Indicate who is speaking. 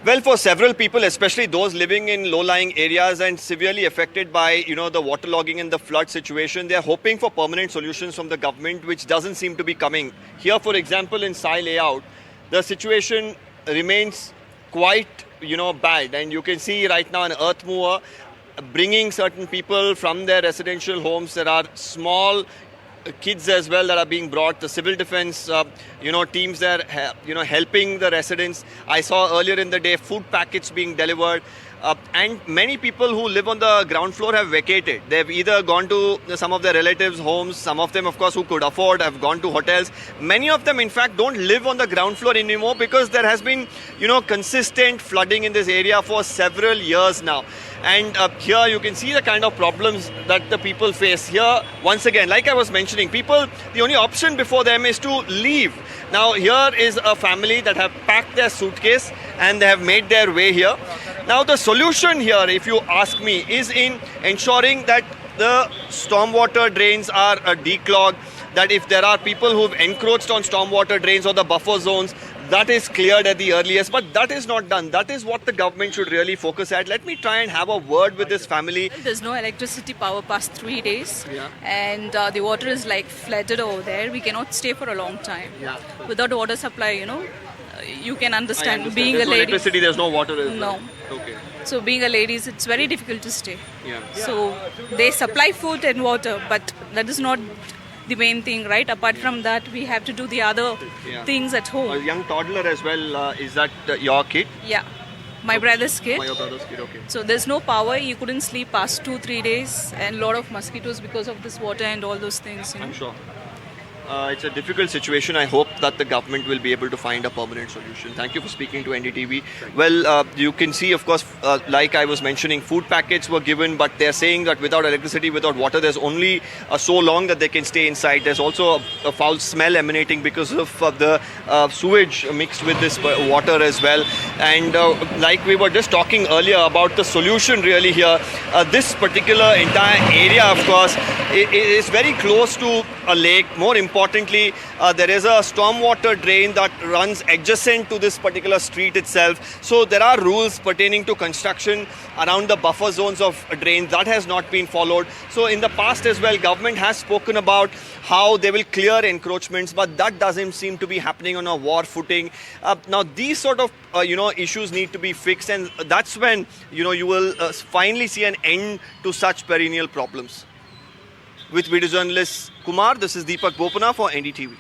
Speaker 1: Well, for several people, especially those living in low-lying areas and severely affected by, the waterlogging and the flood situation, they are hoping for permanent solutions from the government, which doesn't seem to be coming. Here, for example, in Sai Layout, the situation remains quite, bad. And you can see right now an earth mover bringing certain people from their residential homes. There are small kids as well that are being brought. The civil defense, teams there, helping the residents. I saw earlier in the day food packets being delivered. And many people who live on the ground floor have vacated. They've either gone to some of their relatives' homes. Some of them, of course, who could afford, have gone to hotels. Many of them, in fact, don't live on the ground floor anymore because there has been, consistent flooding in this area for several years now. And here you can see the kind of problems that the people face. Here, once again, like I was mentioning, people, the only option before them is to leave. Now, here is a family that have packed their suitcase and they have made their way here. Now, the solution here, if you ask me, is in ensuring that the stormwater drains are declogged, that if there are people who've encroached on stormwater drains or the buffer zones, that is cleared at the earliest, but that is not done. That is what the government should really focus at. Let me try and have a word with this family.
Speaker 2: There's no electricity power past 3 days, and the water is like flooded over there. We cannot stay for a long time. Without water supply, you can understand. Being
Speaker 1: there's
Speaker 2: a
Speaker 1: no
Speaker 2: lady,
Speaker 1: electricity, there's no water.
Speaker 2: no.
Speaker 1: Okay.
Speaker 2: So being a lady, it's very difficult to stay.
Speaker 1: Yeah.
Speaker 2: So they supply food and water, but that is not the main thing, right? Apart from that, we have to do the other things at
Speaker 1: A
Speaker 2: home.
Speaker 1: young toddler as well. Is that your kid?
Speaker 2: Yeah, my brother's kid.
Speaker 1: Your brother's kid, okay.
Speaker 2: So there's no power. You couldn't sleep past 2-3 days, and a lot of mosquitoes because of this water and all those things.
Speaker 1: I'm sure. It's a difficult situation. I hope that the government will be able to find a permanent solution. Thank you for speaking to NDTV. Well, you can see, of course, like I was mentioning, food packets were given, but they're saying that without electricity, without water, there's only so long that they can stay inside. There's also a foul smell emanating because of the sewage mixed with this water as well. And like we were just talking earlier about the solution really here, this particular entire area, of course, is very close to a lake. More importantly, there is a stormwater drain that runs adjacent to this particular street itself. So there are rules pertaining to construction around the buffer zones of drains. That has not been followed. So in the past as well, government has spoken about how they will clear encroachments, but that doesn't seem to be happening on a war footing. Now these sort of issues need to be fixed, and that's when you will finally see an end to such perennial problems. With video journalist Kumar, this is Deepak Bopana for NDTV.